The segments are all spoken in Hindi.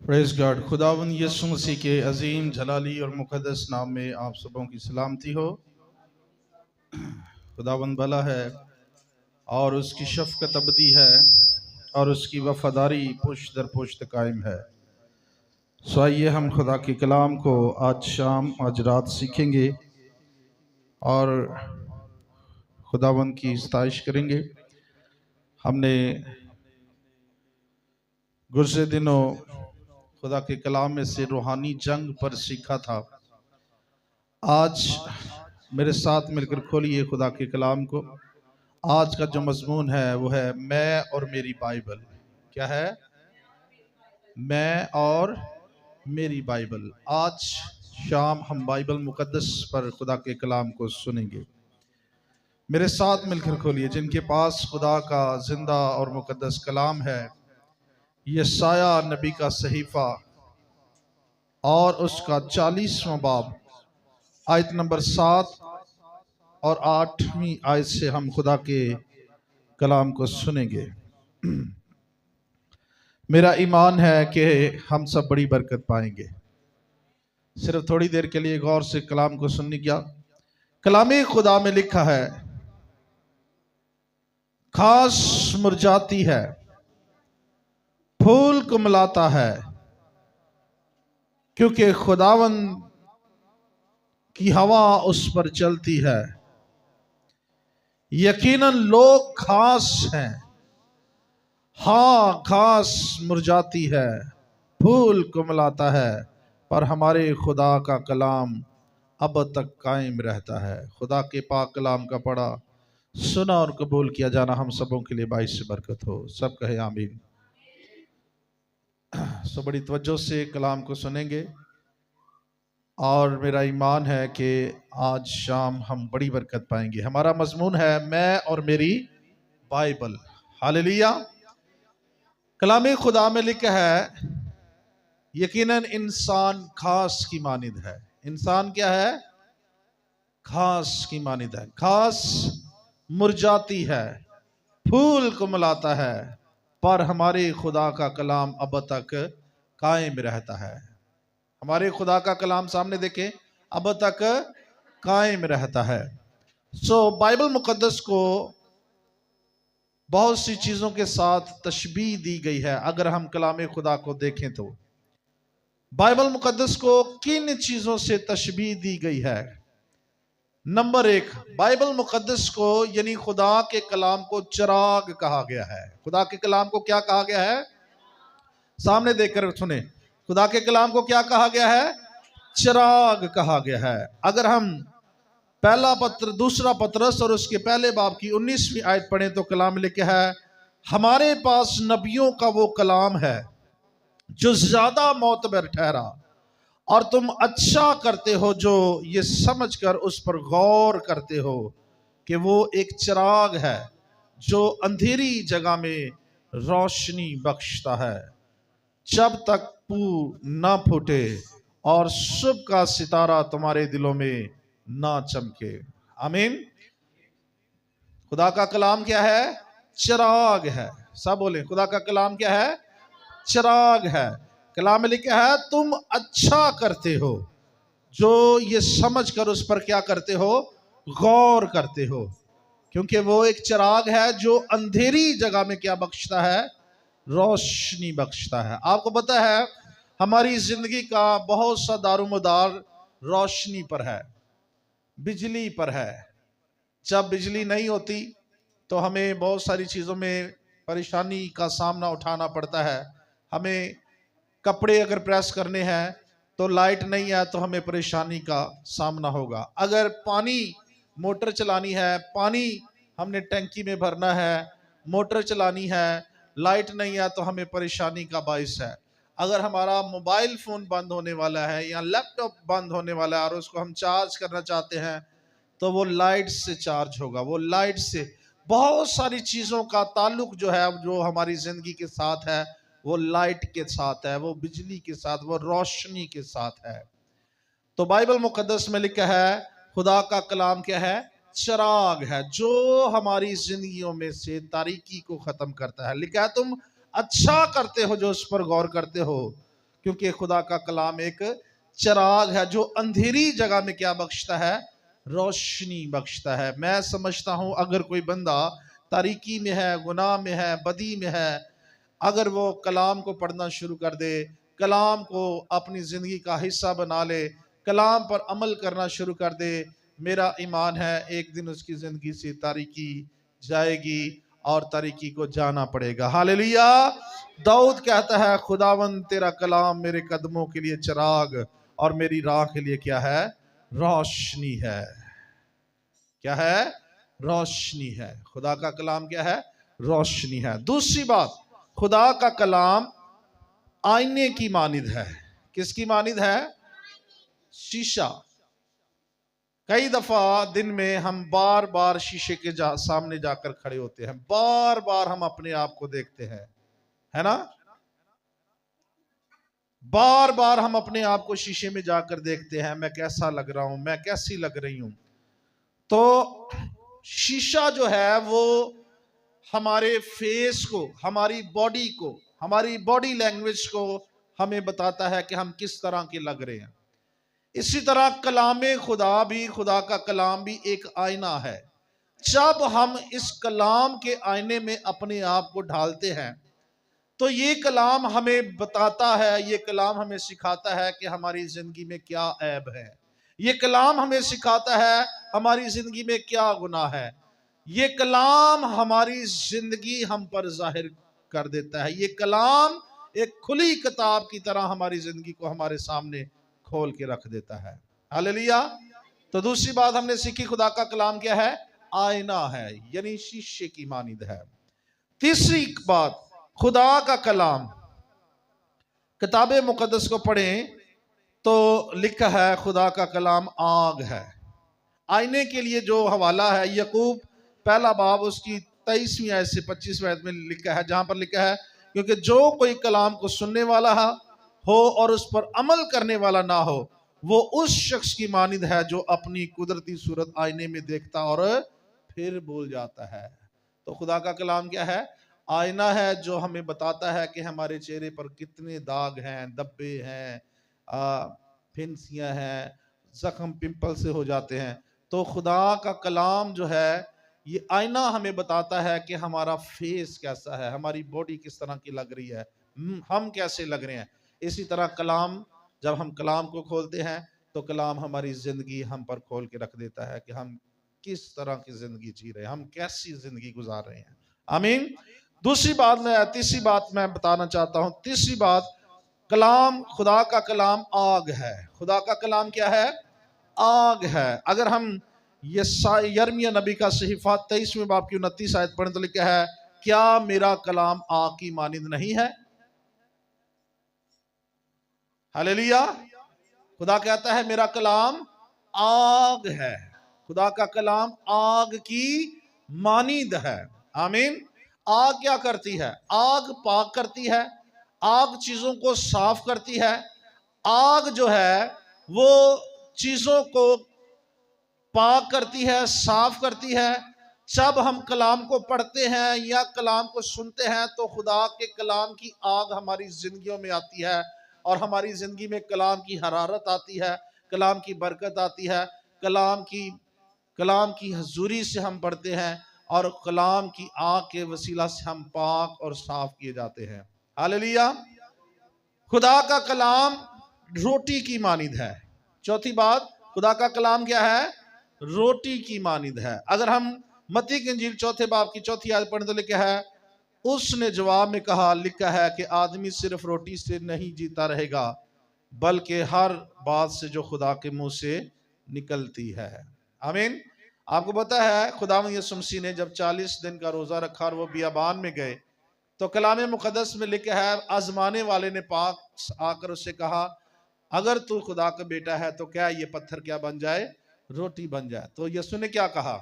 Praise God. खुदावंद यीशु मसीह के अजीम जलाली और मुक़द्दस नाम में आप सबों की सलामती हो। खुदावंद भला है और उसकी शफ़क़त अबदी है और उसकी वफ़ादारी पुश्त दर पुश्त कायम है। सो आइए हम खुदा के कलाम को आज शाम आज रात सीखेंगे और खुदावंद की सताइश करेंगे। हमने गुज़रे दिनों खुदा के कलाम में से रूहानी जंग पर सीखा था। आज मेरे साथ मिलकर खोलिए खुदा के कलाम को। आज का जो मजमून है वो है मैं और मेरी बाइबल। क्या है? मैं और मेरी बाइबल। आज शाम हम बाइबल मुकद्दस पर खुदा के कलाम को सुनेंगे। मेरे साथ मिलकर खोलिए। जिनके पास खुदा का जिंदा और मुकद्दस कलाम है, यशाया नबी का सहीफा और उसका 40वां बाब आयत नंबर 7 और 8वीं आयत से हम खुदा के कलाम को सुनेंगे। मेरा ईमान है कि हम सब बड़ी बरकत पाएंगे। सिर्फ थोड़ी देर के लिए गौर से कलाम को सुनने क्या। कलामे खुदा में लिखा है, घास मुरझाती है, फूल कुमलाता है, क्योंकि खुदावंद की हवा उस पर चलती है। यकीनन लोग घास हैं, हाँ घास मुरझाती है, फूल कुमलाता है, पर हमारे खुदा का कलाम अब तक कायम रहता है। खुदा के पाक कलाम का पढ़ा, सुना और कबूल किया जाना हम सबों के लिए बाइस बरकत हो। सब कहे आमीन। सो बड़ी तवज्जो से कलाम को सुनेंगे और मेरा ईमान है कि आज शाम हम बड़ी बरकत पाएंगे। हमारा मजमून है मैं और मेरी बाइबल। हालेलुया। कलामे खुदा में लिखा है, यकीनन इंसान घास की मानिंद है। इंसान क्या है? घास की मानिंद है। घास मुरझाती है, फूल कुमलाता है, पर हमारे खुदा का कलाम अब तक कायम रहता है। हमारे खुदा का कलाम सामने देखें, अब तक कायम रहता है। सो बाइबल मुकद्दस को बहुत सी चीजों के साथ तशबीह दी गई है। अगर हम कलाम खुदा को देखें तो बाइबल मुकद्दस को किन चीजों से तशबीह दी गई है? नंबर 1, बाइबल मुकद्दस को यानी खुदा के कलाम को चिराग कहा गया है। खुदा के कलाम को क्या कहा गया है? सामने देखकर सुने। खुदा के कलाम को क्या कहा गया है? चिराग कहा गया है। अगर हम पहला पत्र दूसरा पत्रस और उसके पहले बाब की 19वीं आयत पढ़ें तो कलाम लिखा है, हमारे पास नबियों का वो कलाम है जो ज्यादा मोतबर ठहरा, और तुम अच्छा करते हो जो ये समझकर उस पर गौर करते हो कि वो एक चिराग है जो अंधेरी जगह में रोशनी बख्शता है, जब तक पू ना फूटे और सुबह का सितारा तुम्हारे दिलों में ना चमके। आमीन। खुदा का कलाम क्या है? चिराग है। सब बोले, खुदा का कलाम क्या है? चिराग है। कलाम में लिखा है, तुम अच्छा करते हो जो ये समझकर उस पर क्या करते हो? गौर करते हो, क्योंकि वो एक चिराग है जो अंधेरी जगह में क्या बख्शता है? रोशनी बख्शता है। आपको पता है हमारी जिंदगी का बहुत सा दारोमदार रोशनी पर है, बिजली पर है। जब बिजली नहीं होती तो हमें बहुत सारी चीज़ों में परेशानी का सामना उठाना पड़ता है। हमें कपड़े अगर प्रेस करने हैं तो लाइट नहीं है तो हमें परेशानी का सामना होगा। अगर पानी मोटर चलानी है, पानी हमने टंकी में भरना है, मोटर चलानी है, लाइट नहीं है तो हमें परेशानी का बाइस है। अगर हमारा मोबाइल फ़ोन बंद होने वाला है या लैपटॉप बंद होने वाला है और उसको हम चार्ज करना चाहते हैं तो वो लाइट से चार्ज होगा। वो लाइट से बहुत सारी चीज़ों का ताल्लुक जो है, जो हमारी ज़िंदगी के साथ है, वो लाइट के साथ है, वो बिजली के साथ, वो रोशनी के साथ है। तो बाइबल मुकद्दस में लिखा है, खुदा का कलाम क्या है? चिराग है जो हमारी जिंदगियों में से तारीकी को खत्म करता है। लिखा है, तुम अच्छा करते हो जो उस पर गौर करते हो। क्योंकि खुदा का कलाम एक चिराग है जो अंधेरी जगह में क्या बख्शता है, रोशनी बख्शता है। मैं समझता हूं अगर कोई बंदा तारीकी में है, गुनाह में है, बदी में है, अगर वो कलाम को पढ़ना शुरू कर दे, कलाम को अपनी ज़िंदगी का हिस्सा बना ले, कलाम पर अमल करना शुरू कर दे, मेरा ईमान है एक दिन उसकी ज़िंदगी से तारीकी जाएगी और तारीकी को जाना पड़ेगा। हालेलुया। दाऊद कहता है, खुदावन तेरा कलाम मेरे कदमों के लिए चिराग और मेरी राह के लिए क्या है, रोशनी है। क्या है, रोशनी है। खुदा का कलाम क्या है, रोशनी है। दूसरी बात, खुदा का कलाम आईने की मानिद है। किसकी मानिद है, शीशा। कई दफा दिन में हम बार बार शीशे के सामने जाकर खड़े होते हैं, बार बार हम अपने आप को देखते हैं, है ना। बार बार हम अपने आप को शीशे में जाकर देखते हैं, मैं कैसा लग रहा हूं, मैं कैसी लग रही हूं। तो शीशा जो है वो हमारे फेस को, हमारी बॉडी को, हमारी बॉडी लैंग्वेज को हमें बताता है कि हम किस तरह के लग रहे हैं। इसी तरह कलामे खुदा भी, खुदा का कलाम भी एक आईना है। जब हम इस कलाम के आईने में अपने आप को ढालते हैं तो ये कलाम हमें बताता है, ये कलाम हमें सिखाता है कि हमारी जिंदगी में क्या ऐब है। ये कलाम हमें सिखाता है हमारी जिंदगी में क्या गुनाह है। ये कलाम हमारी जिंदगी हम पर जाहिर कर देता है। ये कलाम एक खुली किताब की तरह हमारी जिंदगी को हमारे सामने खोल के रख देता है। हालेलुया। तो दूसरी बात हमने सीखी, खुदा का कलाम क्या है, आईना है, यानी शीशे की मानिद है। तीसरी बात, खुदा का कलाम, किताब मुकद्दस को पढ़ें तो लिखा है खुदा का कलाम आग है। आईने के लिए जो हवाला है यकूब पहला बाब उसकी 23वीं आयत से 25वीं आयत में लिखा है, जहां पर लिखा है, क्योंकि जो कोई कलाम को सुनने वाला हो और उस पर अमल करने वाला ना हो, वो उस शख्स की मानिद है जो अपनी कुदरती सूरत आईने में देखता और फिर भूल जाता है। तो खुदा का कलाम क्या है, आईना है जो हमें बताता है कि हमारे चेहरे पर कितने दाग हैं, धब्बे हैं, फिंसियां हैं, जख्म पिंपल से हो जाते हैं। तो खुदा का कलाम जो है ये आईना हमें बताता है कि हमारा फेस कैसा है, हमारी बॉडी किस तरह की लग रही है, हम कैसे लग रहे हैं। इसी तरह कलाम, जब हम कलाम को खोलते हैं तो कलाम हमारी जिंदगी हम पर खोल के रख देता है कि हम किस तरह की जिंदगी जी रहे हैं, हम कैसी जिंदगी गुजार रहे हैं। आमीन। दूसरी बात तीसरी बात मैं बताना चाहता हूं। तीसरी बात, कलाम, खुदा का कलाम आग है। खुदा का कलाम क्या है, आग है। अगर हम ये यिर्मयाह नबी का सहीफा 23वें बाब की 29 आयत पढ़ें तो लिखा है, क्या मेरा कलाम आग की मानिंद नहीं है। हालेलुया। खुदा कहता है मेरा कलाम आग है। खुदा का कलाम आग की मानिंद है। आमीन। आग क्या करती है, आग पाक करती है, आग चीजों को साफ करती है। आग जो है वो चीजों को पाक करती है, साफ करती है। जब हम कलाम को पढ़ते हैं या कलाम को सुनते हैं तो खुदा के कलाम की आग हमारी जिंदगियों में आती है और हमारी जिंदगी में कलाम की हरारत आती है, कलाम की बरकत आती है, कलाम की हजूरी से हम पढ़ते हैं और कलाम की आग के वसीला से हम पाक और साफ किए जाते हैं। हालेलुया। खुदा का कलाम रोटी की मानिद है। चौथी बात, खुदा का कलाम क्या है, रोटी की मानिद है। अगर हम मत्ती की इंजील चौथे बाब की चौथी आयत पढ़ें तो लिखा है, उसने जवाब में कहा, लिखा है कि आदमी सिर्फ रोटी से नहीं जीता रहेगा बल्कि हर बात से जो खुदा के मुंह से निकलती है। आमीन। आपको पता है खुदावंद यीशु मसीह ने जब 40 दिन का रोजा रखा और वो बियाबान में गए तो कलाम मुकद्दस में लिखा है, आजमाने वाले ने पाक आकर उससे कहा, अगर तू खुदा का बेटा है तो क्या ये पत्थर क्या बन जाए, रोटी बन जाए। तो यीशु ने क्या कहा,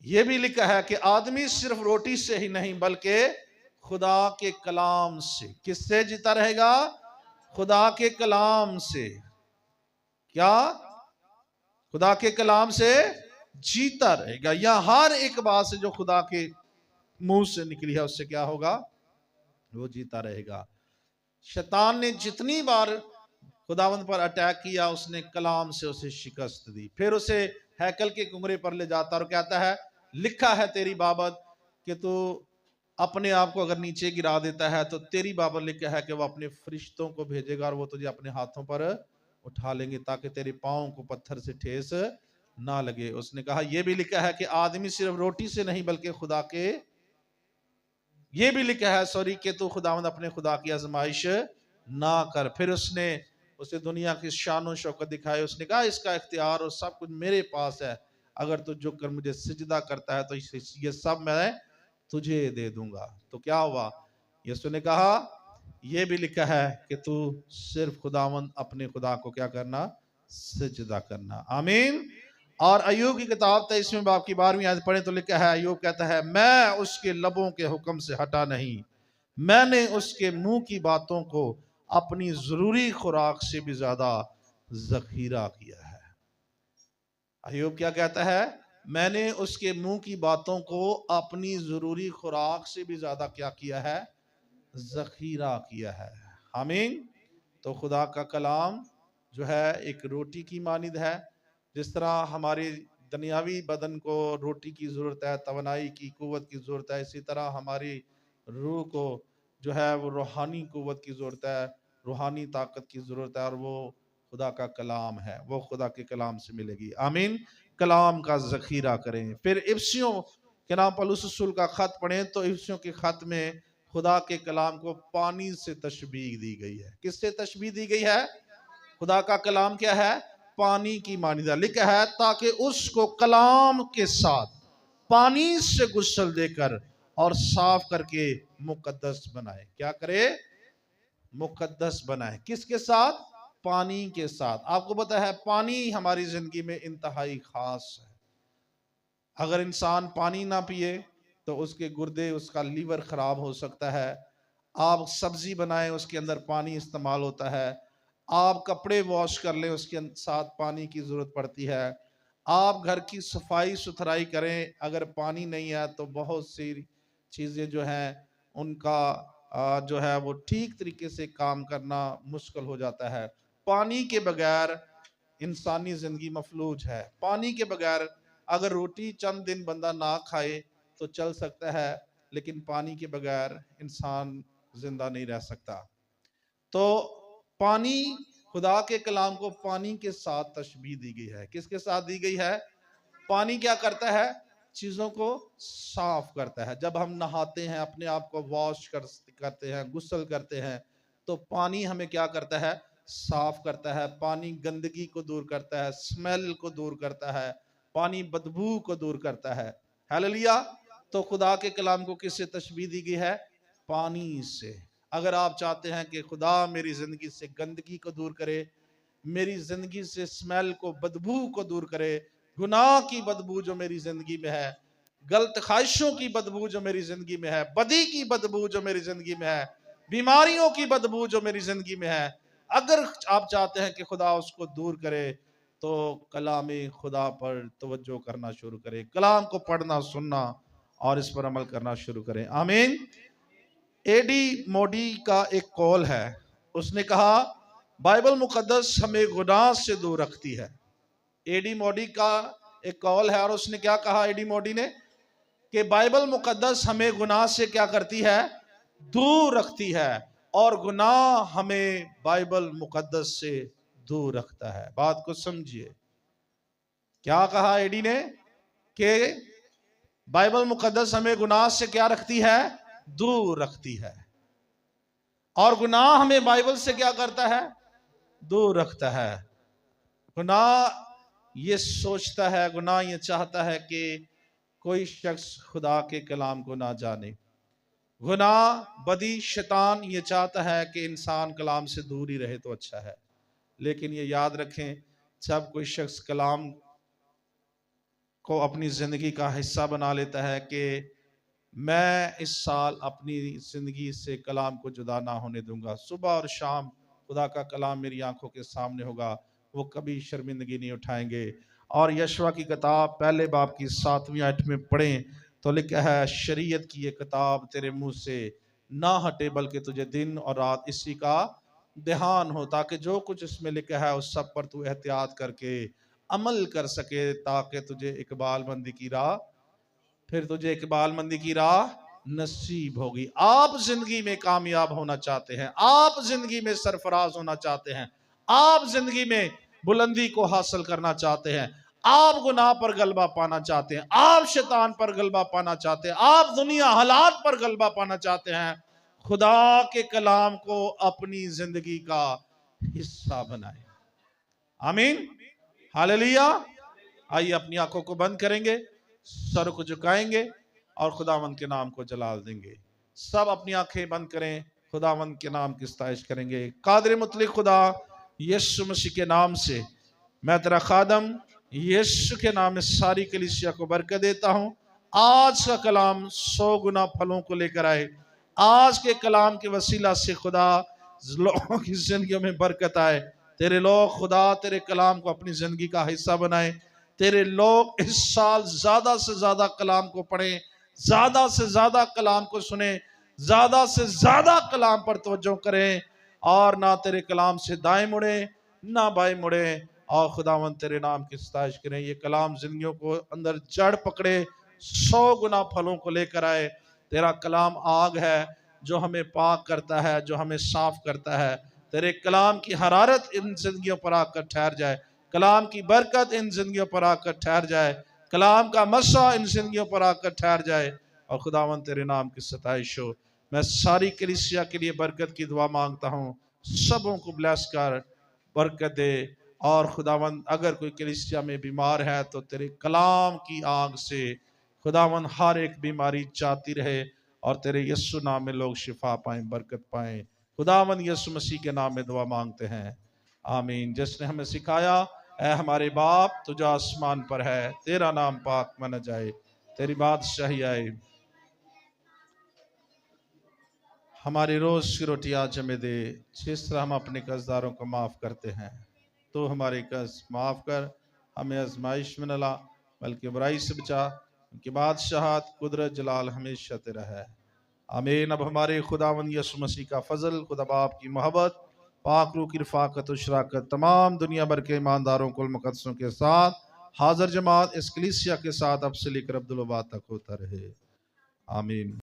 यह भी लिखा है कि आदमी सिर्फ रोटी से ही नहीं बल्कि खुदा के कलाम से, किससे जीता रहेगा, खुदा के कलाम से। क्या, खुदा के कलाम से जीता रहेगा। या हर एक बात से जो खुदा के मुंह से निकली है उससे क्या होगा, वो जीता रहेगा। शैतान ने जितनी बार खुदावंद पर अटैक किया, उसने कलाम से उसे शिकस्त दी। फिर उसे हैकल के कुंगरे पर ले जाता और कहता है, लिखा है तेरी बाबत कि तू अपने आप को अगर नीचे गिरा देता है तो तेरी बाबत लिखा है कि वो अपने फरिश्तों को भेजेगा और वो तुझे अपने हाथों पर उठा लेंगे ताकि तेरे पाँव को पत्थर से ठेस ना लगे। उसने कहा यह भी लिखा है कि आदमी सिर्फ रोटी से नहीं बल्कि खुदा के, ये भी लिखा है सॉरी कि तू खुदावंद अपने खुदा की आजमाइश ना कर। फिर उसने उसे दुनिया की शान शौकत दिखाई। उसने कहा इसका इख्तियार और सब कुछ मेरे पास है, अगर तू झुक कर मुझे सिजदा करता है तो ये सब मैं तुझे दे दूंगा। तो क्या हुआ, यीशु ने कहा यह भी लिखा है कि तू सिर्फ खुदावंद अपने खुदा को क्या करना, सिजदा करना। आमीन। और अय्यूब की किताब 23वें बाब की 12वीं आयत पढ़े तो लिखा है, अय्यूब कहता है मैं उसके लबों के हुक्म से हटा नहीं, मैंने उसके मुंह की बातों को अपनी जरूरी खुराक से भी ज्यादा जखीरा किया है। अय्यूब क्या कहता है, मैंने उसके मुंह की बातों को अपनी जरूरी खुराक से भी ज्यादा क्या किया है, जखीरा किया है। आमीन। तो खुदा का कलाम जो है एक रोटी की मानिद है। जिस तरह हमारे दुनियावी बदन को रोटी की ज़रूरत है, तवनाई की कुव्वत की ज़रूरत है, इसी तरह हमारी रूह को जो है वो रूहानी कुव्वत की ज़रूरत है, रूहानी ताकत की ज़रूरत है, और वो खुदा का कलाम है, वो खुदा के कलाम से मिलेगी। आमीन। कलाम का ज़ख़ीरा करें। फिर इफ्सियों के नाम पौलुस रसूल का ख़त पढ़ें तो इफ्सियों के ख़त में खुदा के कलाम को पानी से तशबीह दी गई है। किससे तशबीह दी गई है? खुदा का कलाम क्या है? पानी की मानिदा। लिखा है ताकि उसको कलाम के साथ पानी से गुस्ल देकर और साफ करके मुकद्दस बनाए। क्या करे? मुकद्दस बनाए। किसके साथ? पानी के साथ। आपको पता है पानी हमारी जिंदगी में इंतहाई खास है। अगर इंसान पानी ना पिए तो उसके गुर्दे, उसका लीवर खराब हो सकता है। आप सब्जी बनाएं उसके अंदर पानी इस्तेमाल होता है। आप कपड़े वॉश कर लें उसके साथ पानी की ज़रूरत पड़ती है। आप घर की सफाई सुथराई करें, अगर पानी नहीं है तो बहुत सी चीज़ें जो हैं उनका जो है वो ठीक तरीके से काम करना मुश्किल हो जाता है। पानी के बगैर इंसानी ज़िंदगी मफलूज है। पानी के बगैर अगर रोटी चंद दिन बंदा ना खाए तो चल सकता है, लेकिन पानी के बगैर इंसान जिंदा नहीं रह सकता। तो पानी, खुदा के कलाम को पानी के साथ तशबीह दी गई है। किसके साथ दी गई है? पानी क्या करता है? चीजों को साफ करता है। जब हम नहाते हैं, अपने आप को वॉश करते हैं, गुस्ल करते हैं, तो पानी हमें क्या करता है? साफ करता है। पानी गंदगी को दूर करता है, स्मेल को दूर करता है, पानी बदबू को दूर करता है। हालेलुया। तो खुदा के कलाम को किससे तशबीह दी गई है? पानी से। अगर आप चाहते हैं कि खुदा मेरी जिंदगी से गंदगी को दूर करे, मेरी जिंदगी से स्मेल को, बदबू को दूर करे, गुनाह की बदबू जो मेरी जिंदगी में है, गलत ख्वाहिशों की बदबू जो मेरी जिंदगी में है, बदी की बदबू जो मेरी जिंदगी में है, बीमारियों की बदबू जो मेरी जिंदगी में है, अगर आप चाहते हैं कि खुदा उसको दूर करे तो कलाम खुदा पर तवज्जो करना शुरू करें, कलाम को पढ़ना, सुनना और इस पर अमल करना शुरू करें। आमीन। एडी मोडी का एक कॉल है। उसने कहा बाइबल मुकद्दस हमें गुनाह से दूर रखती है। एडी मोडी का एक कॉल है और उसने क्या कहा एडी मोडी ने, कि बाइबल मुकद्दस हमें गुनाह से क्या करती है? दूर रखती है, और गुनाह हमें बाइबल मुकद्दस से दूर रखता है। बात को समझिए। क्या कहा एडी ने? कि बाइबल मुकद्दस हमें गुनाह से क्या रखती है? दूर रखती है, और गुनाह हमें बाइबल से क्या करता है? दूर रखता है। गुनाह ये सोचता है, गुनाह ये चाहता है कि कोई शख्स खुदा के कलाम को ना जाने। गुनाह, बदी, शैतान ये चाहता है कि इंसान कलाम से दूर ही रहे तो अच्छा है। लेकिन ये याद रखें, जब कोई शख्स कलाम को अपनी ज़िंदगी का हिस्सा बना लेता है कि मैं इस साल अपनी ज़िंदगी से कलाम को जुदा ना होने दूंगा, सुबह और शाम खुदा का कलाम मेरी आंखों के सामने होगा, वो कभी शर्मिंदगी नहीं उठाएंगे। और यशवा की किताब पहले बाब की 7वीं आयत में पढ़ें तो लिखा है, शरीयत की ये किताब तेरे मुंह से ना हटे, बल्कि तुझे दिन और रात इसी का ध्यान हो, ताकि जो कुछ इसमें लिखा है उस सब पर तू एहतियात करके अमल कर सके, ताकि तुझे इकबालमंदी की राह, फिर तुझे इकबालमंदी की राह नसीब होगी। आप जिंदगी में कामयाब होना चाहते हैं, आप जिंदगी में सरफराज होना चाहते हैं, आप जिंदगी में बुलंदी को हासिल करना चाहते हैं, आप गुनाह पर गलबा पाना चाहते हैं, आप शैतान पर गलबा पाना चाहते हैं, आप दुनिया हालात पर गलबा पाना चाहते हैं, खुदा के कलाम को अपनी जिंदगी का हिस्सा बनाएं। आमीन, हालेलुया। आइए अपनी आंखों को बंद करेंगे, सर को झुकाएंगे और खुदावंद के नाम को जलाल देंगे। सब अपनी आंखें बंद करें, खुदावंद के नाम की सताइश करेंगे। कादिर मुतलिक खुदा, यीशु मसीह के नाम से मैं तेरा खादम यीशु के नाम में सारी कलीसिया को बरकत देता हूं। आज का कलाम 100 गुना फलों को लेकर आए। आज के कलाम के वसीला से खुदा लोगों की जिंदगियों में बरकत आए। तेरे लोग खुदा तेरे कलाम को अपनी जिंदगी का हिस्सा बनाए। तेरे लोग इस साल ज्यादा से ज्यादा कलाम को पढ़ें, ज्यादा से ज्यादा कलाम को सुने, ज्यादा से ज्यादा कलाम पर तवज्जो करें और ना तेरे कलाम से दाएं मुड़े ना बाएं मुड़े, और खुदावंद तेरे नाम की सताइश करें। ये कलाम जिंदगियों को अंदर जड़ पकड़े, 100 गुना फलों को लेकर आए। तेरा कलाम आग है जो हमें पाक करता है, जो हमें साफ करता है। तेरे कलाम की हरारत इन जिंदगियों पर आकर ठहर जाए, कलाम की बरकत इन जिंदगियों पर आकर ठहर जाए, कलाम का मसा इन जिंदगियों पर आकर ठहर जाए, और खुदावंद तेरे नाम की सताइश हो। मैं सारी कलीसिया के लिए बरकत की दुआ मांगता हूँ। सबों को ब्लेस कर, बरकत दे। और खुदावंद अगर कोई कलीसिया में बीमार है तो तेरे कलाम की आग से खुदावंद हर एक बीमारी जाती रहे, और तेरे यीशु नाम में लोग शिफा पाएं, बरकत पाएं। खुदावंद यीशु मसीह के नाम में दुआ मांगते हैं, आमीन। जिसने हमें सिखाया, ऐ हमारे बाप तुझा आसमान पर है, तेरा नाम पाक माना जाए, तेरी बादशाही आए, हमारी रोज की रोटी आज हमें दे, जिस तरह हम अपने कर्जदारों को माफ करते हैं, तो हमारे कर्ज माफ कर, हमें आजमाइश में न ला बल्कि बुराई से बचा, उनकी बादशाहत कुदरत जलाल हमेशा तेरा है, आमीन। अब हमारे खुदावंद यीशु मसीह का फजल, खुदा बाप की मोहब्बत, पाक रूह की रफ़ाकत और शराकत तमाम दुनिया भर के ईमानदारों कुल मुक़द्दसों के साथ, हाज़िर जमात इस कलीसिया के साथ अब से लेकर अब्दुल वफ़ा तक होता रहे, आमीन।